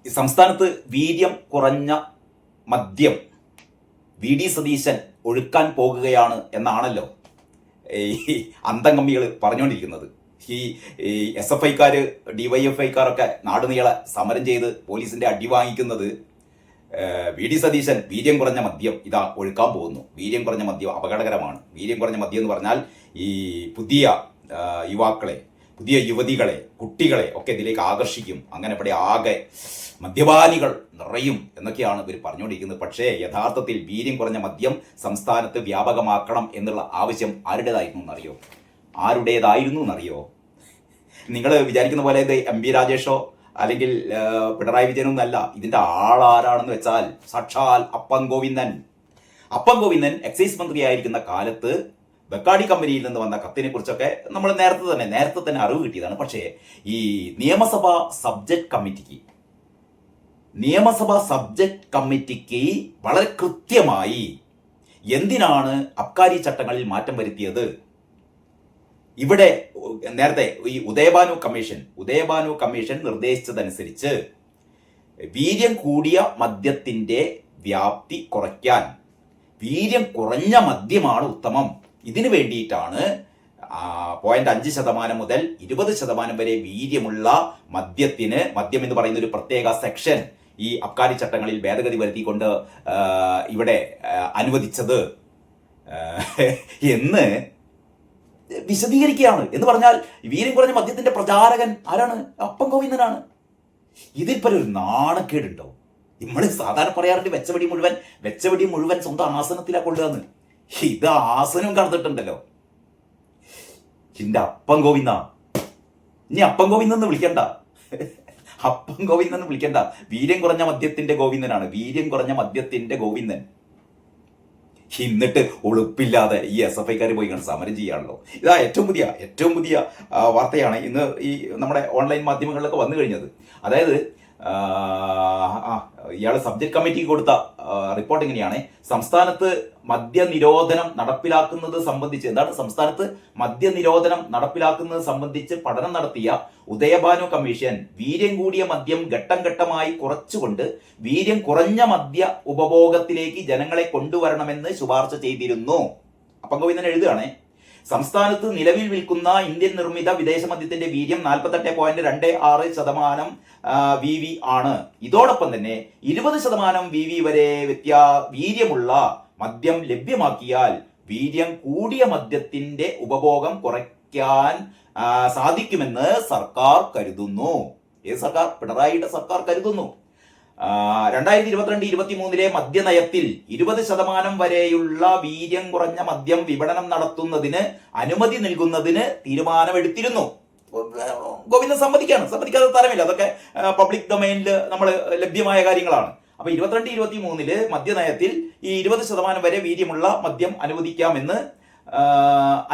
സംസ്ഥാനത്ത് വീര്യം കുറഞ്ഞ മദ്യം വി.ഡി. സതീശൻ ഒഴുക്കാൻ പോകുകയാണ് എന്നാണല്ലോ ഈ അന്തംകമ്മികൾ പറഞ്ഞുകൊണ്ടിരിക്കുന്നത്. ഈ SFIക്കാർ DYFIക്കാരൊക്കെ നാടുനീളെ സമരം ചെയ്ത് പോലീസിന്റെ അടി വാങ്ങിക്കുന്നത് വി.ഡി. സതീശൻ വീര്യം കുറഞ്ഞ മദ്യം ഇതാ ഒഴുക്കാൻ പോകുന്നു. വീര്യം കുറഞ്ഞ മദ്യം അപകടകരമാണ്. വീര്യം കുറഞ്ഞ മദ്യം എന്ന് പറഞ്ഞാൽ ഈ പുതിയ യുവാക്കളെ, പുതിയ യുവതികളെ, കുട്ടികളെ ഒക്കെ ഇതിലേക്ക് ആകർഷിക്കും. അങ്ങനെ ഇവിടെ ആകെ മദ്യപാനികൾ നിറയും എന്നൊക്കെയാണ് ഇവർ പറഞ്ഞുകൊണ്ടിരിക്കുന്നത്. പക്ഷേ യഥാർത്ഥത്തിൽ വീര്യം കുറഞ്ഞ മദ്യം സംസ്ഥാനത്ത് വ്യാപകമാക്കണം എന്നുള്ള ആവശ്യം ആരുടേതായിരുന്നു എന്നറിയോ? നിങ്ങൾ വിചാരിക്കുന്ന പോലെ ഇത് MP രാജേഷോ അല്ലെങ്കിൽ പിണറായി വിജയനൊന്നല്ല. ഇതിന്റെ ആളാരാണെന്ന് വെച്ചാൽ സാക്ഷാൽ അപ്പൻ ഗോവിന്ദൻ എക്സൈസ് മന്ത്രിയായിരിക്കുന്ന കാലത്ത് ബക്കാടി കമ്പനിയിൽ നിന്ന് വന്ന കത്തിനെ കുറിച്ചൊക്കെ നമ്മൾ നേരത്തെ തന്നെ അറിവ് കിട്ടിയതാണ്. പക്ഷേ ഈ നിയമസഭാ സബ്ജക്ട് കമ്മിറ്റിക്ക് വളരെ കൃത്യമായി എന്തിനാണ് അബ്കാരി ചട്ടങ്ങളിൽ മാറ്റം വരുത്തിയത്, ഇവിടെ നേരത്തെ ഈ ഉദയഭാനു കമ്മീഷൻ നിർദ്ദേശിച്ചതനുസരിച്ച് വീര്യം കൂടിയ മദ്യത്തിന്റെ വ്യാപ്തി കുറയ്ക്കാൻ വീര്യം കുറഞ്ഞ മദ്യമാണ് ഉത്തമം. ഇതിനു വേണ്ടിയിട്ടാണ് 0.5% മുതൽ 20% വരെ വീര്യമുള്ള മദ്യം എന്ന് പറയുന്ന ഒരു പ്രത്യേക സെക്ഷൻ ഈ അബ്കാരി ചട്ടങ്ങളിൽ ഭേദഗതി വരുത്തിക്കൊണ്ട് ഇവിടെ അനുവദിച്ചത് എന്ന് വിശദീകരിക്കുകയാണ്. എന്ന് പറഞ്ഞാൽ വീര്യം കുറഞ്ഞ മദ്യത്തിന്റെ പ്രചാരകൻ ആരാണ്? അപ്പൻ ഗോവിന്ദനാണ്. ഇതിൽ പല ഒരു നാണക്കേടുണ്ടോ? നമ്മൾ സാധാരണ പറയാറുണ്ട് വെച്ചവടി മുഴുവൻ സ്വന്തം ആസനത്തിലാണ് കൊണ്ടുവന്ന്. ഇത് ആസനം കടന്നിട്ടുണ്ടല്ലോ. ഇന്റെ അപ്പൻ ഗോവിന്ദ, ഇനി അപ്പൻ ഗോവിന്ദെന്ന് വിളിക്കണ്ട, വീര്യം കുറഞ്ഞ മദ്യത്തിന്റെ ഗോവിന്ദൻ. എന്നിട്ട് ഉളുപ്പില്ലാതെ ഈ SFIക്കാർ പോയി കണ്ട് സമരം ചെയ്യാണല്ലോ. ഇതാ ഏറ്റവും പുതിയ വാർത്തയാണ് ഇന്ന് ഈ നമ്മുടെ ഓൺലൈൻ മാധ്യമങ്ങളിലൊക്കെ വന്നു കഴിഞ്ഞത്. അതായത് ഇയാൾ സബ്ജക്ട് കമ്മിറ്റിക്ക് കൊടുത്ത റിപ്പോർട്ട് എങ്ങനെയാണ്? സംസ്ഥാനത്ത് മദ്യനിരോധനം നടപ്പിലാക്കുന്നത് സംബന്ധിച്ച് പഠനം നടത്തിയ ഉദയഭാനു കമ്മീഷൻ വീര്യം കൂടിയ മദ്യം ഘട്ടം ഘട്ടമായി കുറച്ചുകൊണ്ട് വീര്യം കുറഞ്ഞ മദ്യ ഉപഭോഗത്തിലേക്ക് ജനങ്ങളെ കൊണ്ടുവരണമെന്ന് ശുപാർശ ചെയ്തിരുന്നു. അപ്പം ഗോവിന്ദൻ എഴുതുകയാണേ, സംസ്ഥാനത്ത് നിലവിൽ വിൽക്കുന്ന ഇന്ത്യൻ നിർമ്മിത വിദേശ മദ്യത്തിന്റെ വീര്യം 48.26% VV ആണ്. ഇതോടൊപ്പം തന്നെ 20% VV വരെ വീര്യമുള്ള മദ്യം ലഭ്യമാക്കിയാൽ വീര്യം കൂടിയ മദ്യത്തിന്റെ ഉപഭോഗം കുറയ്ക്കാൻ സാധിക്കുമെന്ന് സർക്കാർ കരുതുന്നു. ഏത് സർക്കാർ? പിണറായിയുടെ സർക്കാർ കരുതുന്നു. 2022-23 മദ്യനയത്തിൽ 20% വരെയുള്ള വീര്യം കുറഞ്ഞ മദ്യം വിപണനം നടത്തുന്നതിന് അനുമതി നൽകുന്നതിന് തീരുമാനമെടുത്തിരുന്നു. ഗോവിന്ദൻ സമ്മതിക്കാതെ തരമില്ല. അതൊക്കെ പബ്ലിക് ഡൊമൈനിൽ നമ്മൾ ലഭ്യമായ കാര്യങ്ങളാണ്. അപ്പൊ 22-23 മദ്യനയത്തിൽ ഈ 20% വരെ വീര്യമുള്ള മദ്യം അനുവദിക്കാമെന്ന്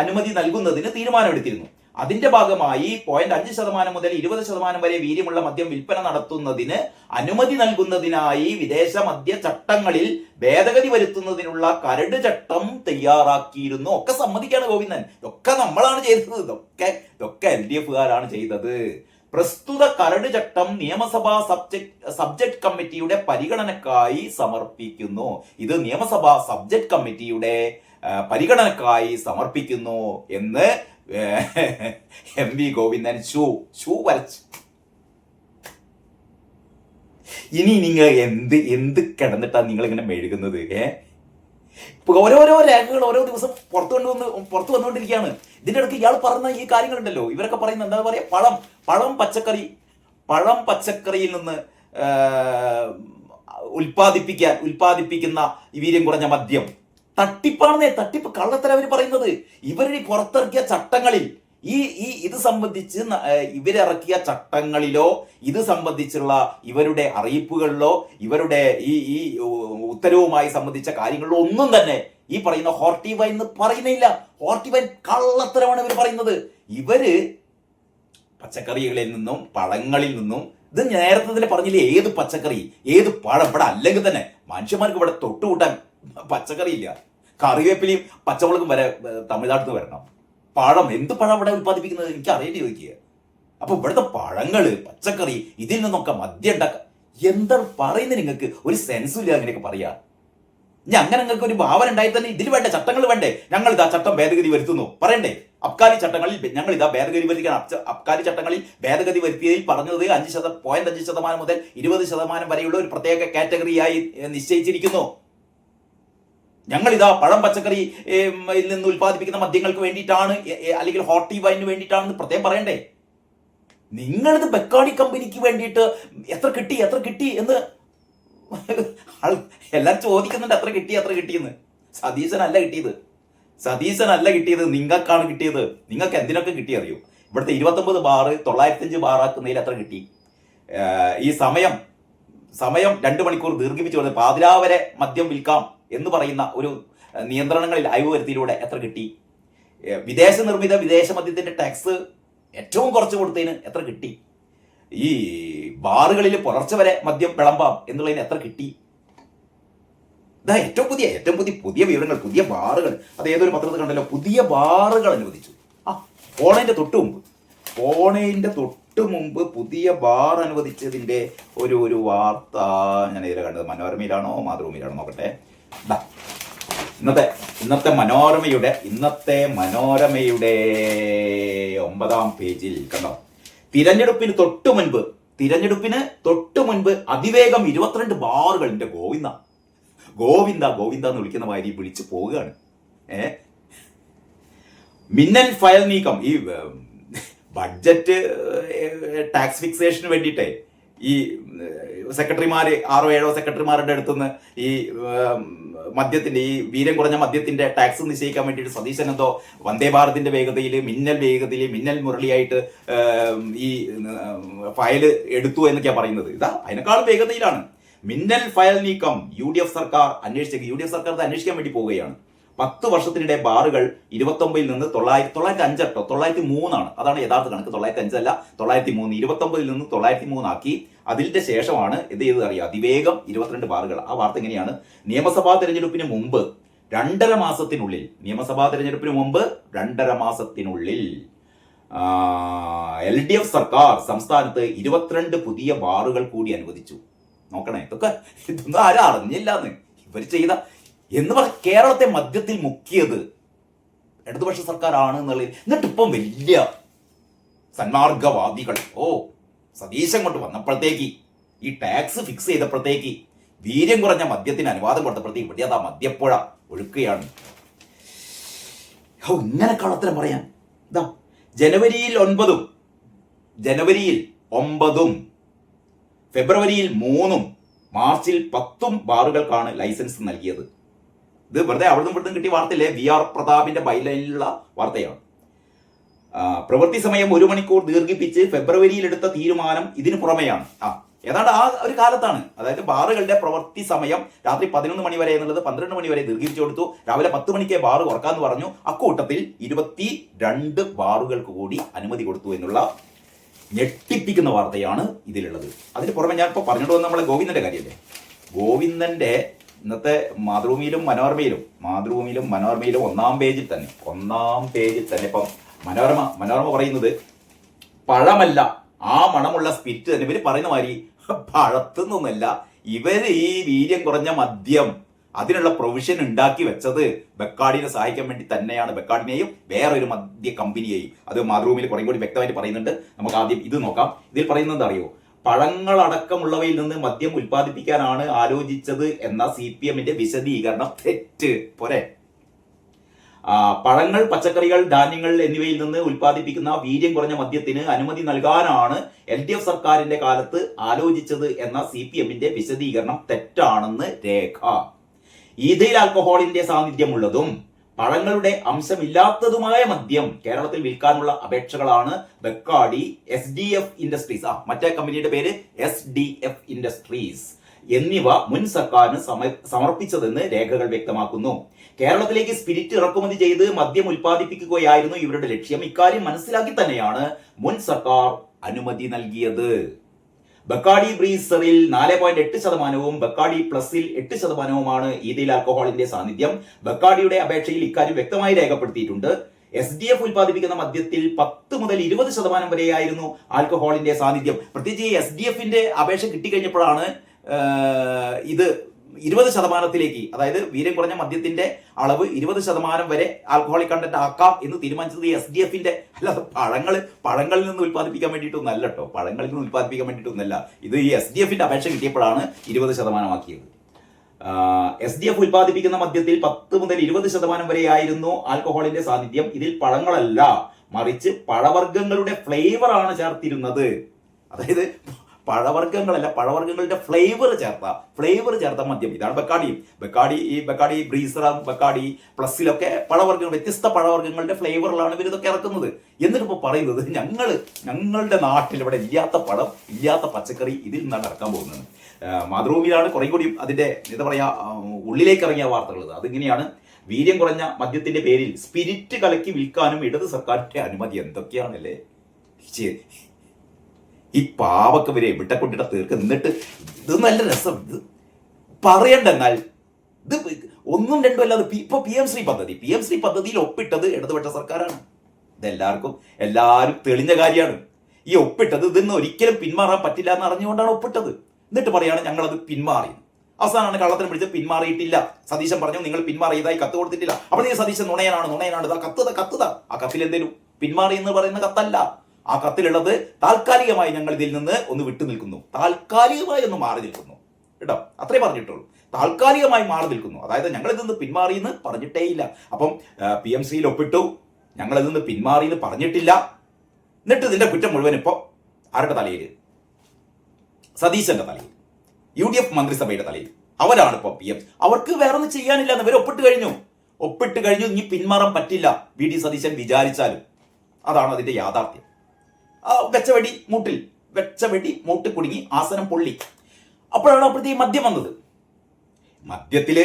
അനുമതി നൽകുന്നതിന് തീരുമാനമെടുത്തിരുന്നു. അതിന്റെ ഭാഗമായി 0.5% മുതൽ 20% വരെ വീര്യമുള്ള മദ്യം വിൽപ്പന നടത്തുന്നതിന് അനുമതി നൽകുന്നതിനായി വിദേശ മദ്യ ചട്ടങ്ങളിൽ ഭേദഗതി വരുത്തുന്നതിനുള്ള കരട് ചട്ടം തയ്യാറാക്കിയിരുന്നു. ഒക്കെ സമ്മതിക്കാണ് ഗോവിന്ദൻ. ഇതൊക്കെ നമ്മളാണ് ചെയ്തത്. ഇതൊക്കെ LDFകാരാണ് ചെയ്തത്. പ്രസ്തുത കരട് ചട്ടം നിയമസഭാ സബ്ജക്ട് കമ്മിറ്റിയുടെ പരിഗണനക്കായി സമർപ്പിക്കുന്നു. ഇത് നിയമസഭാ സബ്ജക്ട് കമ്മിറ്റിയുടെ പരിഗണനക്കായി സമർപ്പിക്കുന്നു എന്ന് MP ഗോവിന്ദൻ ഷൂ വരച്ചു. ഇനി നിങ്ങൾ എന്ത് കിടന്നിട്ടാ നിങ്ങൾ ഇങ്ങനെ മെഴുകുന്നത്? ഓരോരോ രേഖകൾ ഓരോ ദിവസം പുറത്തു വന്നുകൊണ്ടിരിക്കുകയാണ്. ഇതിന്റെ ഇടയ്ക്ക് ഇയാൾ പറഞ്ഞ ഈ കാര്യങ്ങളുണ്ടല്ലോ, ഇവരൊക്കെ പറയുന്നത് എന്താ പറയാ, പഴം പച്ചക്കറിയിൽ നിന്ന് ഉൽപ്പാദിപ്പിക്കുന്ന വീര്യം കുറഞ്ഞ മദ്യം തട്ടിപ്പ് കള്ളത്തരം അവർ പറയുന്നത്. ഇവരുടെ പുറത്തിറക്കിയ ചട്ടങ്ങളിൽ ഇത് സംബന്ധിച്ച് ഇവരിറക്കിയ ചട്ടങ്ങളിലോ ഇത് സംബന്ധിച്ചുള്ള ഇവരുടെ അറിയിപ്പുകളിലോ ഇവരുടെ ഈ ഉത്തരവുമായി സംബന്ധിച്ച കാര്യങ്ങളിലോ ഒന്നും തന്നെ ഈ പറയുന്ന ഹോർട്ടിവൈൻ എന്ന് പറയുന്നില്ല. ഹോർട്ടിവൈൻ കള്ളത്തരമാണ് ഇവർ പറയുന്നത്. ഇവര് പച്ചക്കറികളിൽ നിന്നും പഴങ്ങളിൽ നിന്നും, ഇത് നേരത്തെ തന്നെ പറഞ്ഞില്ലേ, ഏത് പച്ചക്കറി ഏത് പഴം ഇവിടെ അല്ലെങ്കിൽ തന്നെ മനുഷ്യന്മാർക്ക് ഇവിടെ തൊട്ടുകൂട്ടാൻ പച്ചക്കറി ഇല്ല. കറിവേപ്പിലയും പച്ചമുളകും വരെ തമിഴ്നാട്ടിൽ നിന്ന് വരണം. എന്ത് പഴം ഇവിടെ ഉൽപ്പാദിപ്പിക്കുന്നത് എനിക്ക് അറിയേണ്ടി ചോദിക്കുക. അപ്പൊ ഇവിടുത്തെ പഴങ്ങള്, പച്ചക്കറി, ഇതിൽ നിന്നൊക്കെ മദ്യം ഉണ്ടാക്കാം. എന്താ പറയുന്നത്? നിങ്ങൾക്ക് ഒരു സെൻസും ഇല്ല അങ്ങനെയൊക്കെ പറയാ. ഇനി അങ്ങനെ നിങ്ങൾക്ക് ഒരു ഭാവന ഉണ്ടായി തന്നെ ഇതിൽ വേണ്ടേ, ചട്ടങ്ങൾ വേണ്ടേ? ഞങ്ങൾ ഇതാ ചട്ടം ഭേദഗതി വരുത്തുന്നു പറയണ്ടേ? അബ്കാരി ചട്ടങ്ങളിൽ ഞങ്ങൾ ഇതാ ഭേദഗതി വരുത്തിക്കണം. അബ്കാരി ചട്ടങ്ങളിൽ ഭേദഗതി വരുത്തിയതിൽ പറഞ്ഞത് 5% മുതൽ 20% വരെയുള്ള ഒരു പ്രത്യേക കാറ്റഗറിയായി നിശ്ചയിച്ചിരിക്കുന്നു. ഞങ്ങൾ ഇതാ പഴം പച്ചക്കറി നിന്ന് ഉൽപ്പാദിപ്പിക്കുന്ന മദ്യങ്ങൾക്ക് വേണ്ടിയിട്ടാണ്, അല്ലെങ്കിൽ ഹോട്ടി വൈനിന് വേണ്ടിയിട്ടാണെന്ന് പ്രത്യേകം പറയണ്ടേ? നിങ്ങളിത് ബെക്കാടി കമ്പനിക്ക് വേണ്ടിയിട്ട് എത്ര കിട്ടി എന്ന് എല്ലാവരും ചോദിക്കുന്നുണ്ട്. എത്ര കിട്ടിയെന്ന്. സതീശനല്ല കിട്ടിയത്, നിങ്ങൾക്കാണ് കിട്ടിയത്. നിങ്ങൾക്ക് എന്തിനൊക്കെ കിട്ടിയറിയോ? ഇവിടുത്തെ 29 ബാർ 905 ബാറാക്കുന്നതിൽ എത്ര കിട്ടി? ഈ സമയം 2 മണിക്കൂർ ദീർഘിപ്പിച്ചു കൊടുത്ത് പാതിരാവരെ മദ്യം വിൽക്കാം എന്ന് പറയുന്ന ഒരു നിയന്ത്രണങ്ങളിൽ അയവ് വരുത്തിയിലൂടെ എത്ര കിട്ടി? വിദേശ നിർമ്മിത വിദേശ മദ്യത്തിന്റെ ടാക്സ് ഏറ്റവും കുറച്ച് കൊടുത്തതിന് എത്ര കിട്ടി? ഈ ബാറുകളിൽ പുലർച്ചെ വരെ മദ്യം വിളമ്പാം എന്നുള്ളതിന് എത്ര കിട്ടി? ഇതാ ഏറ്റവും പുതിയ വിവരങ്ങൾ. പുതിയ ബാറുകൾ, അത് ഏതൊരു പത്രത്തിൽ കണ്ടല്ലോ, പുതിയ ബാറുകൾ അനുവദിച്ചു. ഓണേന്റെ തൊട്ട് മുമ്പ് പുതിയ ബാർ അനുവദിച്ചതിന്റെ ഒരു വാർത്ത ഞാൻ ഇതിലെ കണ്ടത്. മനോരമയിലാണോ മാതൃഭൂമിയിലാണോ നോക്കട്ടെ. ഇന്നത്തെ മനോരമയുടെ 9-ാം പേജിൽ കണ്ടോ, തിരഞ്ഞെടുപ്പിന് തൊട്ട് മുൻപ് അതിവേഗം 22 ബാറുകൾ. എന്റെ ഗോവിന്ദ എന്ന് വിളിക്കുന്ന മാതിരി വിളിച്ചു പോവുകയാണ്. മിന്നൽ ഫയൽ നീക്കം. ഈ ബഡ്ജറ്റ് ടാക്സ് ഫിക്സേഷന് വേണ്ടിയിട്ടേ ഈ സെക്രട്ടറിമാര് 6-7 സെക്രട്ടറിമാരുടെ അടുത്തുനിന്ന് ഈ മദ്യത്തിന്റെ, ഈ വീര്യം കുറഞ്ഞ മദ്യത്തിന്റെ ടാക്സ് നിശ്ചയിക്കാൻ വേണ്ടിയിട്ട് സതീശൻ എന്തോ വന്ദേ ഭാരതിന്റെ വേഗതയിൽ മിന്നൽ മുരളിയായിട്ട് ഈ ഫയല് എടുത്തു എന്നൊക്കെയാ പറയുന്നത്. ഇതാ അതിനേക്കാളും വേഗതയിലാണ് മിന്നൽ ഫയൽ നീക്കം. UDF സർക്കാർ അന്വേഷിക്കാൻ വേണ്ടി പോവുകയാണ്. 10 വർഷത്തിനിടെ ബാറുകൾ 29 നിന്ന് 903 ആണ്. അതാണ് യഥാർത്ഥ കണക്ക്. 905 അല്ല, 903. 29 നിന്ന് 903 ആക്കി. അതിന്റെ ശേഷമാണ് എന്ത് ചെയ്തത് അറിയാം? അതിവേഗം 22 ബാറുകൾ. ആ വാർത്ത എങ്ങനെയാണ്? നിയമസഭാ തെരഞ്ഞെടുപ്പിന് മുമ്പ് 2.5 മാസത്തിനുള്ളിൽ LDF സർക്കാർ സംസ്ഥാനത്ത് 22 പുതിയ ബാറുകൾ കൂടി അനുവദിച്ചു. നോക്കണേ, ഇതൊന്നും ആരും അറിഞ്ഞില്ലാന്ന് ഇവർ ചെയ്ത എന്ന് പറഞ്ഞ കേരളത്തെ മദ്യത്തിൽ മുക്കിയത് ഇടതുപക്ഷ സർക്കാരാണ് എന്നുള്ളത്. എന്നിട്ടിപ്പം വലിയ സന്മാർഗവാദികൾ സതീശൻ കൊണ്ട് വന്നപ്പോഴത്തേക്ക്, ഈ ടാക്സ് ഫിക്സ് ചെയ്തപ്പോഴത്തേക്ക്, വീര്യം കുറഞ്ഞ മദ്യത്തിന് അനുവാദം കൊടുത്തപ്പോഴത്തേക്ക് ഇവിടെ അതാ മദ്യപ്പുഴ ഒഴുക്കുകയാണ്. ഇങ്ങനെ കള്ളത്തരം പറയാൻ. ഇതാ ജനുവരിയിൽ 9, ഫെബ്രുവരിയിൽ 3, മാർച്ചിൽ 10 ബാറുകൾക്കാണ് ലൈസൻസ് നൽകിയത്. ഇത് വെറുതെ അവിടുന്ന് ഇവിടുന്ന് കിട്ടിയ വാർത്തയില്ലേ? VR പ്രതാപിന്റെ ബൈലൈനിലുള്ള വാർത്തയാണ്. പ്രവൃത്തി സമയം 1 മണിക്കൂർ ദീർഘിപ്പിച്ച് ഫെബ്രുവരിയിൽ എടുത്ത തീരുമാനം ഇതിന് പുറമെയാണ്. ഏതാണ്ട് ആ ഒരു കാലത്താണ്, അതായത് ബാറുകളുടെ പ്രവൃത്തി സമയം രാത്രി 11 മണി വരെ എന്നുള്ളത് 12 മണി വരെ ദീർഘിപ്പിച്ചു കൊടുത്തു. രാവിലെ 10 മണിക്ക് ബാറ് തുറക്കാന്ന് പറഞ്ഞു. അക്കൂട്ടത്തിൽ 22 ബാറുകൾക്ക് കൂടി അനുമതി കൊടുത്തു എന്നുള്ള ഞെട്ടിപ്പിക്കുന്ന വാർത്തയാണ് ഇതിലുള്ളത്. അതിന് പുറമെ ഞാൻ ഇപ്പോൾ പറഞ്ഞിട്ട് വന്ന നമ്മളെ ഗോവിന്ദന്റെ കാര്യമല്ലേ. ഗോവിന്ദന്റെ ഇന്നത്തെ മാതൃഭൂമിയിലും മനോരമയിലും 1-ാം പേജിൽ തന്നെ ഇപ്പം മനോരമ പറയുന്നത് പഴമല്ല, ആ മണമുള്ള സ്പിരിറ്റ് തന്നെ. ഇവര് പറയുന്ന മാതിരി പഴത്തുനിന്നൊന്നല്ല, ഇവര് ഈ വീര്യം കുറഞ്ഞ മദ്യം അതിനുള്ള പ്രൊവിഷൻ ഉണ്ടാക്കി വെച്ചത് ബെക്കാഡിനെ സഹായിക്കാൻ വേണ്ടി തന്നെയാണ്. ബെക്കാഡിനെയും വേറൊരു മദ്യ കമ്പനിയെയും. അത് മാതൃഭൂമിയിൽ കുറേ കൂടി വ്യക്തമായിട്ട് പറയുന്നുണ്ട്. നമുക്ക് ആദ്യം ഇത് നോക്കാം. ഇതിൽ പറയുന്നത് അറിയോ? പഴങ്ങളടക്കമുള്ളവയിൽ നിന്ന് മദ്യം ഉൽപ്പാദിപ്പിക്കാനാണ് ആലോചിച്ചത് എന്ന CPMന്റെ വിശദീകരണം തെറ്റ്. പോരെ? പഴങ്ങൾ, പച്ചക്കറികൾ, ധാന്യങ്ങൾ എന്നിവയിൽ നിന്ന് ഉൽപ്പാദിപ്പിക്കുന്ന വീര്യം കുറഞ്ഞ മദ്യത്തിന് അനുമതി നൽകാനാണ് LDF സർക്കാരിന്റെ കാലത്ത് ആലോചിച്ചത് എന്ന CPMന്റെ വിശദീകരണം തെറ്റാണെന്ന് രേഖ. ഈഥൈൽ ആൽക്കഹോളിന്റെ സാന്നിധ്യമുള്ളതും പഴങ്ങളുടെ അംശമില്ലാത്തതുമായ മദ്യം കേരളത്തിൽ വിൽക്കാനുള്ള അപേക്ഷകളാണ് ബെക്കാഡി, SDF ഇൻഡസ്ട്രീസ്, മറ്റേ കമ്പനിയുടെ പേര് SDF ഇൻഡസ്ട്രീസ് എന്നിവ മുൻ സർക്കാരിന് സമർപ്പിച്ചതെന്ന് രേഖകൾ വ്യക്തമാക്കുന്നു. കേരളത്തിലേക്ക് സ്പിരിറ്റ് ഇറക്കുമതി ചെയ്ത് മദ്യം ഉൽപ്പാദിപ്പിക്കുകയായിരുന്നു ഇവരുടെ ലക്ഷ്യം. ഇക്കാര്യം മനസ്സിലാക്കി തന്നെയാണ് മുൻ സർക്കാർ അനുമതി നൽകിയത്. ബെക്കാഡി ബ്രീസറിൽ 4.8%, ബെക്കാഡി പ്ലസിൽ 8%മാണ് ഈഥൈൽ ആൽക്കഹോളിന്റെ സാന്നിധ്യം. ബെക്കാഡിയുടെ അപേക്ഷയിൽ ഇക്കാര്യം വ്യക്തമായി രേഖപ്പെടുത്തിയിട്ടുണ്ട്. SDF ഉൽപ്പാദിപ്പിക്കുന്ന മദ്യത്തിൽ 10 മുതൽ 20% വരെയായിരുന്നു ആൽക്കഹോളിന്റെ സാന്നിധ്യം. പ്രത്യേകിച്ച് ഈ SDFന്റെ അപേക്ഷ കിട്ടിക്കഴിഞ്ഞപ്പോഴാണ് ഇത് 20%, അതായത് വീര്യം കുറഞ്ഞ മദ്യത്തിന്റെ അളവ് 20% വരെ ആൽക്കഹോളിക് കണ്ടന്റ് ആക്കാം എന്ന് തീരുമാനിച്ചത് ഈ SDFന്റെ, അല്ലാതെ പഴങ്ങളിൽ നിന്ന് ഉൽപ്പാദിപ്പിക്കാൻ വേണ്ടിയിട്ടൊന്നല്ല കേട്ടോ. പഴങ്ങളിൽ നിന്ന് ഉൽപ്പാദിപ്പിക്കാൻ വേണ്ടിയിട്ടൊന്നല്ല. ഇത് ഈ SDFന്റെ അപേക്ഷ കിട്ടിയപ്പോഴാണ് 20% ആക്കിയത്. SDF ഉൽപ്പാദിപ്പിക്കുന്ന മദ്യത്തിൽ 10 മുതൽ 20% വരെയായിരുന്നു ആൽക്കഹോളിന്റെ സാന്നിധ്യം. ഇതിൽ പഴങ്ങളല്ല, മറിച്ച് പഴവർഗ്ഗങ്ങളുടെ ഫ്ലേവർ ആണ് ചേർത്തിരുന്നത്. അതായത് പഴവർഗ്ഗങ്ങളുടെ ഫ്ലേവർ ചേർത്ത മദ്യം. ഇതാണ് ബക്കാഡി ബ്രീസർ, ബക്കാഡി പ്ലസിലൊക്കെ വ്യത്യസ്ത പഴവർഗ്ഗങ്ങളുടെ ഫ്ലേവറിലാണ് ഇവർ ഇതൊക്കെ ഇറക്കുന്നത്. എന്നിട്ട് ഇപ്പോൾ പറയുന്നത് ഞങ്ങളുടെ നാട്ടിൽ ഇവിടെ ഇല്ലാത്ത പഴം, ഇല്ലാത്ത പച്ചക്കറി ഇതിൽ നിന്നാണ് ഇറക്കാൻ പോകുന്നത്. മാതൃഭൂമിയിലാണ് കുറെ കൂടി അതിന്റെ എന്താ പറയാ ഉള്ളിലേക്ക് ഇറങ്ങിയ വാർത്തകൾ. അതിങ്ങനെയാണ്: വീര്യം കുറഞ്ഞ മദ്യത്തിന്റെ പേരിൽ സ്പിരിറ്റ് കലക്കി വിൽക്കാനും ഇടത് സർക്കാരിന്റെ അനുമതി. എന്തൊക്കെയാണല്ലേ ഈ പാവൊക്കെ വരെ ഇവിടെ കൊണ്ടിട്ട് തീർക്കുക. എന്നിട്ട് ഇത് നല്ല രസം, ഇത് പറയണ്ടെന്നാൽ ഇത് 1, 2 അല്ലാതെ ഇപ്പൊ PM ശ്രീ പദ്ധതിയിൽ ഒപ്പിട്ടത് ഇടതുപക്ഷ സർക്കാരാണ്. എല്ലാവരും തെളിഞ്ഞ കാര്യമാണ്. ഈ ഒപ്പിട്ടത് ഇതിന്ന് ഒരിക്കലും പിന്മാറാൻ പറ്റില്ല എന്ന് അറിഞ്ഞുകൊണ്ടാണ് ഒപ്പിട്ടത്. എന്നിട്ട് പറയാണ് ഞങ്ങളത് പിന്മാറി. അവസാനമാണ് കള്ളത്തിന് പിടിച്ച് പിന്മാറിയിട്ടില്ല. സതീശൻ പറഞ്ഞു നിങ്ങൾ പിന്മാറിയതായി കത്ത് കൊടുത്തിട്ടില്ല. അപ്പോൾ നീ സതീശൻ നുണയനാണ് കത്തുക. ആ കത്തിൽ എന്തേലും പിന്മാറി എന്ന് പറയുന്ന കത്തല്ല. ആ കത്തിലുള്ളത് താൽക്കാലികമായി ഞങ്ങൾ ഇതിൽ നിന്ന് ഒന്ന് വിട്ടുനിൽക്കുന്നു, താൽക്കാലികമായി ഒന്ന് മാറി നിൽക്കുന്നു കേട്ടോ. അത്രേ പറഞ്ഞിട്ടുള്ളൂ. താൽക്കാലികമായി മാറി നിൽക്കുന്നു. അതായത് ഞങ്ങൾ ഇതിൽ നിന്ന് പിന്മാറി എന്ന് പറഞ്ഞിട്ടേ ഇല്ല. അപ്പം PMCയിൽ ഒപ്പിട്ടു, ഞങ്ങൾ ഇതിൽ നിന്ന് പിന്മാറി എന്ന് പറഞ്ഞിട്ടില്ല. എന്നിട്ട് ഇതിന്റെ കുറ്റം മുഴുവൻ ഇപ്പൊ ആരുടെ തലയിൽ? സതീശന്റെ തലയിൽ, UDF മന്ത്രിസഭയുടെ തലയിൽ. അവരാണ് ഇപ്പൊ PM. അവർക്ക് വേറെ ഒന്നും ചെയ്യാനില്ല. ഇവർ ഒപ്പിട്ട് കഴിഞ്ഞു. ഇനി പിന്മാറാൻ പറ്റില്ല VD സതീശൻ വിചാരിച്ചാലും. അതാണ് അതിന്റെ യാഥാർത്ഥ്യം. വെച്ചവെടി മൂട്ടിൽ കുടുങ്ങി, ആസനം പൊള്ളി. അപ്പോഴാണ് അപ്പോഴത്തേക്ക് മദ്യം വന്നത്. മദ്യത്തില്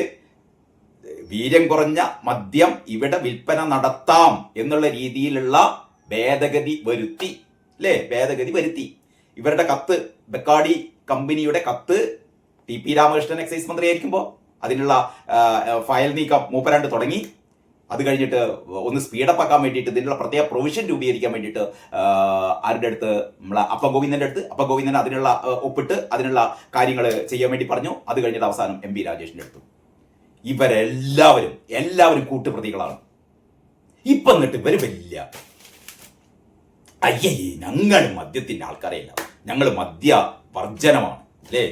വീര്യം കുറഞ്ഞ മദ്യം ഇവിടെ വിൽപ്പന നടത്താം എന്നുള്ള രീതിയിലുള്ള ഭേദഗതി വരുത്തി. ഇവരുടെ കത്ത്, ബക്കാഡി കമ്പനിയുടെ കത്ത് TP രാമകൃഷ്ണൻ എക്സൈസ് മന്ത്രി ആയിരിക്കുമ്പോൾ അതിനുള്ള ഫയൽ നീക്കം മൂപ്പരാണ്ട് തുടങ്ങി. അത് കഴിഞ്ഞിട്ട് ഒന്ന് സ്പീഡപ്പ് ആക്കാൻ വേണ്ടിയിട്ട് ഇതിനുള്ള പ്രത്യേക പ്രൊവിഷൻ രൂപീകരിക്കാൻ വേണ്ടിയിട്ട് ആരുടെ അടുത്ത്? നമ്മളെ അപ്പഗോവിന്ദന്റെ അടുത്ത്. അപ്പഗോവിന്ദൻ അതിനുള്ള ഒപ്പിട്ട് അതിനുള്ള കാര്യങ്ങൾ ചെയ്യാൻ വേണ്ടി പറഞ്ഞു. അത് കഴിഞ്ഞിട്ട് അവസാനം MP രാജേഷിന്റെ അടുത്ത്. ഇവരെല്ലാവരും കൂട്ടുപ്രതികളാണ്. ഇപ്പൊ എന്നിട്ട് ഇവര് വലിയ ഞങ്ങൾ മദ്യത്തിന്റെ ആൾക്കാരെയല്ല, ഞങ്ങൾ മദ്യവർജനമാണ് അല്ലേ,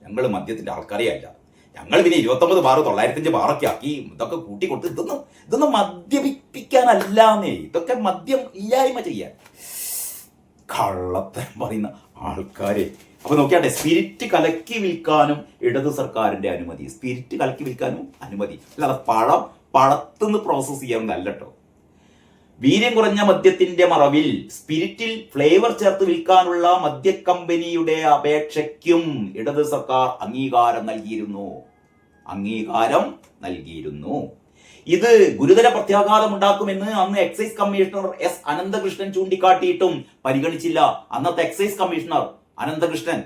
ഞങ്ങൾ മദ്യത്തിന്റെ ആൾക്കാരെ അല്ല, ഞങ്ങൾ പിന്നെ 29 ബാർ 905 ബാറൊക്കെ ആക്കി ഇതൊക്കെ കൂട്ടിക്കൊടുത്ത് ഇതൊന്നും മദ്യപിപ്പിക്കാനല്ലാന്നേ, ഇതൊക്കെ മദ്യം ഇല്ലായ്മ ചെയ്യാൻ കള്ളത്തരം പറയുന്ന ആൾക്കാരെ. അപ്പൊ നോക്കിയാട്ടെ, സ്പിരിറ്റ് കലക്കി വിൽക്കാനും ഇടതു സർക്കാരിന്റെ അനുമതി. സ്പിരിറ്റ് കലക്കി വിൽക്കാനും അനുമതി, അല്ലാതെ പഴത്തുനിന്ന് പ്രോസസ് ചെയ്യാനല്ല കേട്ടോ. വീര്യം കുറഞ്ഞ മദ്യത്തിന്റെ മറവിൽ സ്പിരിറ്റിൽ ഫ്ലേവർ ചേർത്ത് വിൽക്കാനുള്ള മദ്യക്കമ്പനിയുടെ അപേക്ഷയ്ക്കും ഇടത് സർക്കാർ അംഗീകാരം നൽകിയിരുന്നു. ഇത് ഗുരുതര പ്രത്യാഘാതം ഉണ്ടാക്കുമെന്ന് അന്ന് എക്സൈസ് കമ്മീഷണർ S അനന്തകൃഷ്ണൻ ചൂണ്ടിക്കാട്ടിയിട്ടും പരിഗണിച്ചില്ല. അന്നത്തെ എക്സൈസ് കമ്മീഷണർ അനന്തകൃഷ്ണൻ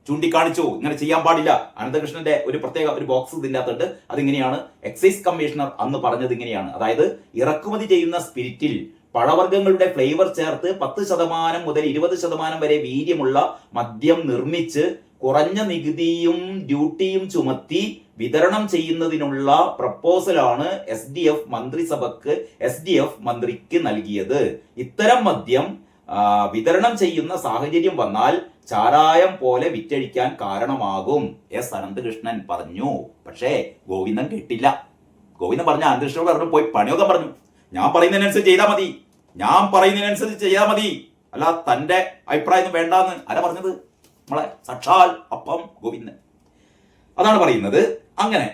ചൂണ്ടിക്കാണിച്ചു, ഇങ്ങനെ ചെയ്യാൻ പാടില്ല. അനന്തകൃഷ്ണന്റെ ഒരു പ്രത്യേക ഒരു ബോക്സ് ഇതിനകത്തുണ്ട്. അതിങ്ങനെയാണ് എക്സൈസ് കമ്മീഷണർ അന്ന് പറഞ്ഞത്. ഇങ്ങനെയാണ്, അതായത് ഇറക്കുമതി ചെയ്യുന്ന സ്പിരിറ്റിൽ പഴവർഗ്ഗങ്ങളുടെ ഫ്ലേവർ ചേർത്ത് 10% മുതൽ 20% വരെ വീര്യമുള്ള മദ്യം നിർമ്മിച്ച് കുറഞ്ഞ നികുതിയും ഡ്യൂട്ടിയും ചുമത്തി വിതരണം ചെയ്യുന്നതിനുള്ള പ്രപ്പോസലാണ് SDF മന്ത്രിക്ക് നൽകിയത്. ഇത്തരം മദ്യം വിതരണം ചെയ്യുന്ന സാഹചര്യം വന്നാൽ ചാരായം പോലെ വിറ്റഴിക്കാൻ കാരണമാകും S അനന്തകൃഷ്ണൻ പറഞ്ഞു. പക്ഷേ ഗോവിന്ദൻ കേട്ടില്ല. ഗോവിന്ദൻ പറഞ്ഞ അനന്തകൃഷ്ണനോട് പറഞ്ഞു, പോയി പണിയൊക്കെ പറഞ്ഞു, ഞാൻ പറയുന്നതിനനുസരിച്ച് ചെയ്താൽ മതി, അല്ല തന്റെ അഭിപ്രായം വേണ്ടാന്ന് ആരാ പറഞ്ഞത്? നമ്മളെ സാക്ഷാൽ അപ്പം ഗോവിന്ദൻ അതാണ് പറയുന്നത്. അങ്ങനെ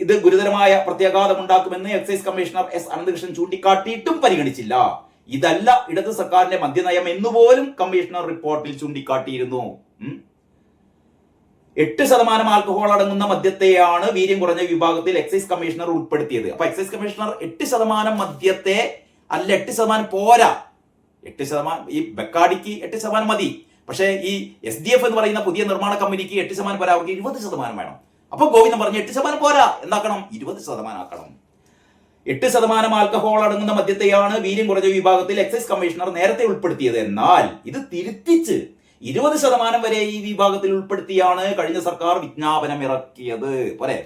ഇത് ഗുരുതരമായ പ്രത്യാഘാതം ഉണ്ടാക്കുമെന്ന് എക്സൈസ് കമ്മീഷണർ S അനന്തകൃഷ്ണൻ ചൂണ്ടിക്കാട്ടിയിട്ടും പരിഗണിച്ചില്ല. ഇതല്ല ഇടത് സർക്കാരിന്റെ മദ്യനയം എന്നുപോലും കമ്മീഷണർ റിപ്പോർട്ടിൽ ചൂണ്ടിക്കാട്ടിയിരുന്നു. 8% ആൽക്കഹോൾ അടങ്ങുന്ന മദ്യത്തെയാണ് വീര്യം കുറഞ്ഞ വിഭാഗത്തിൽ എക്സൈസ് കമ്മീഷണർ ഉൾപ്പെടുത്തിയത്. അപ്പൊ എക്സൈസ് കമ്മീഷണർ 8% മദ്യത്തെ അല്ല, 8% പോരാ, 8% ഈ ബക്കാഡിക്ക് 8% മതി. പക്ഷേ ഈ SDF എന്ന് പറയുന്ന പുതിയ നിർമ്മാണ കമ്പനിക്ക് 8% പോരാ, അവർക്ക് 20% വേണം. അപ്പൊ ഗോവിന്ദൻ പറഞ്ഞു 8% പോരാ, എന്താക്കണം? 20% ആക്കണം. 8% ആൽക്കഹോൾ അടങ്ങുന്ന മദ്യത്തെയാണ് വീര്യം കുറഞ്ഞ വിഭാഗത്തിൽ എക്സൈസ് കമ്മീഷണർ നേരത്തെ ഉൾപ്പെടുത്തിയത്. എന്നാൽ ഇത് തിരുത്തിച്ച് 20% വരെ ഈ വിഭാഗത്തിൽ ഉൾപ്പെടുത്തിയാണ് കഴിഞ്ഞ സർക്കാർ വിജ്ഞാപനം ഇറക്കിയത്. പോരെ.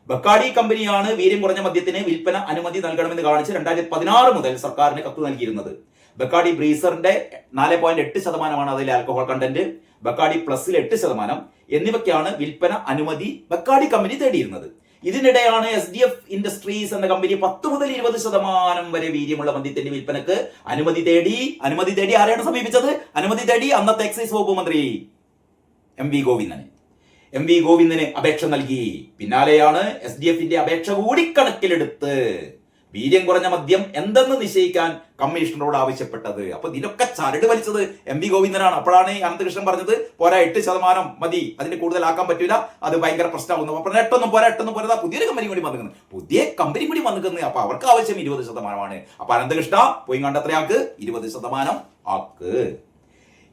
ബക്കാഡി കമ്പനിയാണ് വീര്യം കുറഞ്ഞ മദ്യത്തിന് വിൽപ്പന അനുമതി നൽകണമെന്ന് കാണിച്ച് 2016 മുതൽ സർക്കാരിന് കത്ത് നൽകിയിരുന്നത്. ബക്കാഡി ബ്രീസറിന്റെ 4.8% അതിലെ ആൽക്കഹോൾ കണ്ടന്റ്, ബക്കാഡി പ്ലസിൽ 8% എന്നിവയ്ക്കാണ് വിൽപ്പന അനുമതി ബക്കാഡി കമ്പനി തേടിയിരുന്നത്. ഇതിനിടെയാണ് SDF ഇൻഡസ്ട്രീസ് എന്ന കമ്പനി 10 മുതൽ 20% വരെ വീര്യമുള്ള മദ്യത്തിന്റെ വിൽപ്പനക്ക് അനുമതി തേടി ആരെയാണ് സമീപിച്ചത്? അനുമതി തേടി അന്നത്തെ എക്സൈസ് വകുപ്പ് മന്ത്രി എം വി ഗോവിന്ദന് അപേക്ഷ നൽകി. പിന്നാലെയാണ് SDFന്റെ അപേക്ഷ കൂടി കണക്കിലെടുത്ത് വീര്യം കുറഞ്ഞ മദ്യം എന്തെന്ന് നിശ്ചയിക്കാൻ കമ്മീഷണറോട് ആവശ്യപ്പെട്ടത്. അപ്പൊ ഇതിനൊക്കെ ചരട് വലിച്ചത് എം വി ഗോവിന്ദനാണ്. അപ്പോഴാണ് അനന്തകൃഷ്ണൻ പറഞ്ഞത് പോരാ, 8% മതി, അതിന് കൂടുതലാക്കാൻ പറ്റൂല, അത് ഭയങ്കര പ്രശ്നമാകുന്നു. അപ്പൊ 8 പോരാ, പുതിയൊരു കമ്പനി കൂടി വന്നിരിക്കുന്നു. അപ്പൊ അവർക്ക് ആവശ്യം 20%. അപ്പൊ അനന്തകൃഷ്ണ പോയി കണ്ടെത്രയാക്ക്, 20% ആക്ക്.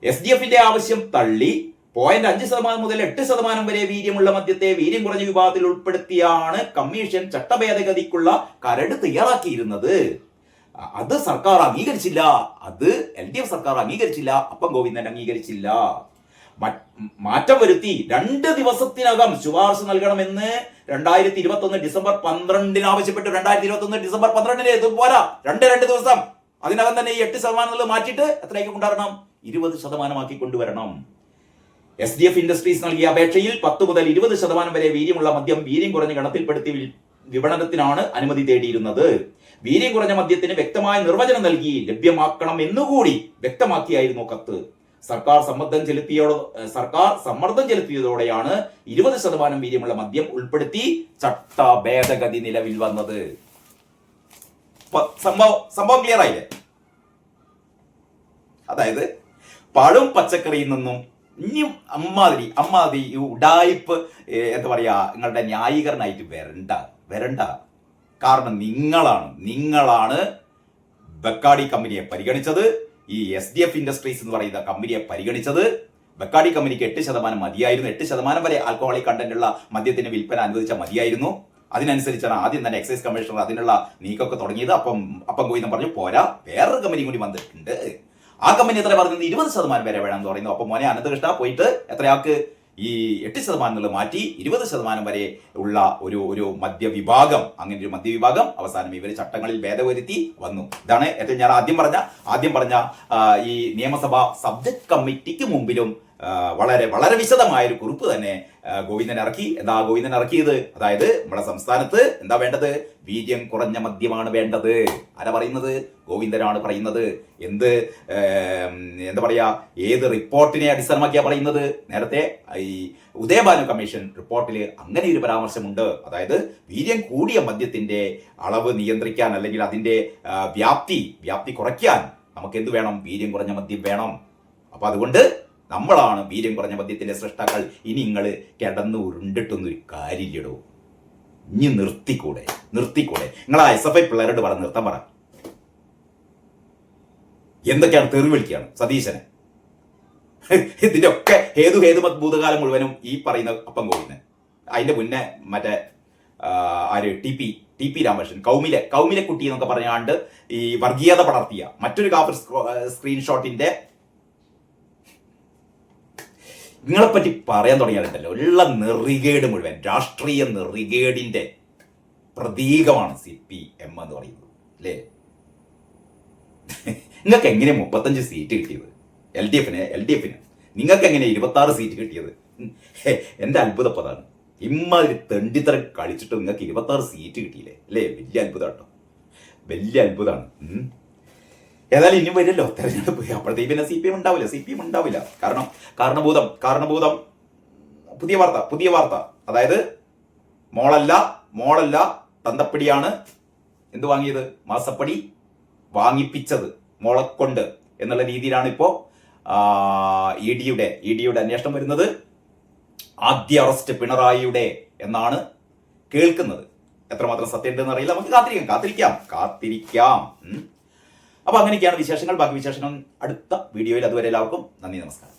SDFന്റെ ആവശ്യം തള്ളി 0.5% മുതൽ 8% വരെ വീര്യമുള്ള മദ്യത്തെ വീര്യം കുറഞ്ഞ വിഭാഗത്തിൽ ഉൾപ്പെടുത്തിയാണ് കമ്മീഷൻ ചട്ടഭേദഗതിക്കുള്ള കരട് തയ്യാറാക്കിയിരുന്നത്. അത് സർക്കാർ അംഗീകരിച്ചില്ല. അത് LDF സർക്കാർ അംഗീകരിച്ചില്ല. അപ്പം ഗോവിന്ദൻ അംഗീകരിച്ചില്ല. മാറ്റം വരുത്തി 2 ദിവസത്തിനകം ശുപാർശ നൽകണമെന്ന് 2021 ഡിസംബർ 12 ആവശ്യപ്പെട്ടു. 2021 ഡിസംബർ 12 ഇത് പോരാ, 2 ദിവസം അതിനകം തന്നെ ഈ 8% മാറ്റിയിട്ട് എത്രയൊക്കെ കൊണ്ടുവരണം? 20% ആക്കി കൊണ്ടുവരണം. SDF ഇൻഡസ്ട്രീസ് നൽകിയ അപേക്ഷയിൽ 10 മുതൽ 20% വരെ വീര്യമുള്ള മദ്യം വീര്യം കുറഞ്ഞ ഗണത്തിൽപ്പെടുത്തി വിപണനത്തിനാണ് അനുമതി തേടിയിരുന്നത്. വീര്യം കുറഞ്ഞ മദ്യത്തിന് വ്യക്തമായ നിർവചനം നൽകി ലഭ്യമാക്കണം എന്നുകൂടി വ്യക്തമാക്കിയായിരുന്നു കത്ത്. സർക്കാർ സമ്മർദ്ദം ചെലുത്തിയതോടെയാണ് 20% വീര്യമുള്ള മദ്യം ഉൾപ്പെടുത്തി ചട്ട ഭേദഗതി നിലവിൽ വന്നത്. സംഭവം ക്ലിയർ ആയില്ലേ? അതായത് പഴം പച്ചക്കറിയിൽ നിന്നും ഇനിയും അമ്മാതിരി ഉഡായിപ്പ് എന്താ പറയാ, നിങ്ങളുടെ ന്യായീകരണമായിട്ട് വരണ്ട. കാരണം നിങ്ങളാണ് ബക്കാഡി കമ്പനിയെ പരിഗണിച്ചത്. ഈ SDF ഇൻഡസ്ട്രീസ് എന്ന് പറയുന്ന കമ്പനിയെ പരിഗണിച്ചത്. ബക്കാഡി കമ്പനിക്ക് 8% മതിയായിരുന്നു. 8% വരെ ആൽക്കഹോളിക് കണ്ടന്റ് ഉള്ള മദ്യത്തിന് വിൽപ്പന അനുവദിച്ച മതിയായിരുന്നു. അതിനനുസരിച്ചാണ് ആദ്യം തന്നെ എക്സൈസ് കമ്മീഷണർ അതിനുള്ള നീക്കമൊക്കെ തുടങ്ങിയത്. അപ്പം ഗോവിന്ദൻ പറഞ്ഞു പോരാ, വേറൊരു കമ്പനി കൂടി വന്നിട്ടുണ്ട്. ആ കമ്പനി എത്ര പറഞ്ഞത്? 20% വരെ വേണമെന്ന് പറയുന്നു. അപ്പൊ മോനെ അനന്തകൃഷ്ണ പോയിട്ട് എത്രയാക്ക് ഈ 8% എന്നുള്ളത് മാറ്റി 20% വരെ ഉള്ള ഒരു മദ്യവിഭാഗം, അങ്ങനെ ഒരു മദ്യവിഭാഗം അവസാനം ഇവര് ചട്ടങ്ങളിൽ ഭേദവരുത്തി വന്നു. ഇതാണ് ഏറ്റവും ഞാൻ ആദ്യം പറഞ്ഞ ഈ നിയമസഭാ സബ്ജക്ട് കമ്മിറ്റിക്ക് മുമ്പിലും വളരെ വളരെ വിശദമായ ഒരു കുറിപ്പ് തന്നെ ഗോവിന്ദൻ ഇറക്കി. എന്താ ഗോവിന്ദൻ ഇറക്കിയത്? അതായത് നമ്മുടെ സംസ്ഥാനത്ത് എന്താ വേണ്ടത്? വീര്യം കുറഞ്ഞ മദ്യമാണ് വേണ്ടത്. ആരാ പറയുന്നത്? ഗോവിന്ദനാണ് പറയുന്നത്. എന്താ പറയാ, ഏത് റിപ്പോർട്ടിനെ അടിസ്ഥാനമാക്കിയാ പറയുന്നത്? നേരത്തെ ഈ ഉദയഭാനു കമ്മീഷൻ റിപ്പോർട്ടിൽ അങ്ങനെ ഒരു പരാമർശമുണ്ട്. അതായത് വീര്യം കൂടിയ മദ്യത്തിന്റെ അളവ് നിയന്ത്രിക്കാൻ അല്ലെങ്കിൽ അതിന്റെ വ്യാപ്തി കുറയ്ക്കാൻ നമുക്ക് എന്ത് വേണം? വീര്യം കുറഞ്ഞ മദ്യം വേണം. അപ്പൊ അതുകൊണ്ട് നമ്മളാണ് വീര്യം കുറഞ്ഞ മദ്യത്തിന്റെ സൃഷ്ടാക്കൾ. ഇനി നിങ്ങൾ കിടന്ന് ഉരുണ്ടിട്ടൊന്നും ഒരു കാര്യമില്ലടോ. ഇനി നിർത്തിക്കൂടെ? നിങ്ങൾ ആ SFI പിള്ളേരോട് നിർത്താൻ പറ. എന്തൊക്കെയാണ് തെറി വിളിക്കുകയാണ് സതീശനെ. ഇതിന്റെ ഒക്കെ ഹേതുമത് ഭൂതകാലം മുഴുവനും ഈ പറയുന്ന അപ്പം ഗോവിന്ദൻ. അതിന്റെ മുന്നേ മറ്റേ ടി പി രാമകൃഷ്ണൻ കൗമിലെ കുട്ടി എന്നൊക്കെ പറഞ്ഞാണ്ട് ഈ വർഗീയത പടർത്തിയ മറ്റൊരു കാഫർ സ്ക്രീൻഷോട്ടിന്റെ നിങ്ങളെപ്പറ്റി പറയാൻ തുടങ്ങിയാലുണ്ടല്ലോ, ഉള്ള നെറികേട് മുഴുവൻ രാഷ്ട്രീയ നെറികേടിന്റെ പ്രതീകമാണ് CPM എന്ന് പറയുന്നത് അല്ലേ? നിങ്ങൾക്ക് എങ്ങനെ 35 സീറ്റ് കിട്ടിയത്? LDFന് നിങ്ങൾക്ക് എങ്ങനെ 26 സീറ്റ് കിട്ടിയത്? എന്റെ അത്ഭുതപ്പതാണ്. ഇമ്മാതിരി തെണ്ടിത്തരം കളിച്ചിട്ട് നിങ്ങൾക്ക് 26 സീറ്റ് കിട്ടിയില്ലേ അല്ലേ? വലിയ അത്ഭുതമാണ്. ഏതായാലും ഇനിയും വരില്ലോ തെരഞ്ഞെടുപ്പ്. അപ്പോഴത്തേക്ക് പിന്നെ CPM ഉണ്ടാവില്ല. കാരണം കാരണഭൂതം പുതിയ വാർത്ത. അതായത് മോളല്ല തന്തപ്പടിയാണ് എന്ത് വാങ്ങിയത്? മാസപ്പടി വാങ്ങിപ്പിച്ചത് മോളെ കൊണ്ട് എന്നുള്ള രീതിയിലാണ് ഇപ്പോ EDയുടെ അന്വേഷണം വരുന്നത്. ആദ്യ അറസ്റ്റ് പിണറായിയുടെ എന്നാണ് കേൾക്കുന്നത്. എത്രമാത്രം സത്യം ഉണ്ടെന്ന് അറിയില്ല. നമുക്ക് കാത്തിരിക്കാം. അപ്പൊ അങ്ങനെയൊക്കെയാണ് വിശേഷങ്ങൾ. ബാക്കി വിശേഷങ്ങൾ അടുത്ത വീഡിയോയിൽ. അതുവരെ എല്ലാവർക്കും നന്ദി, നമസ്കാരം.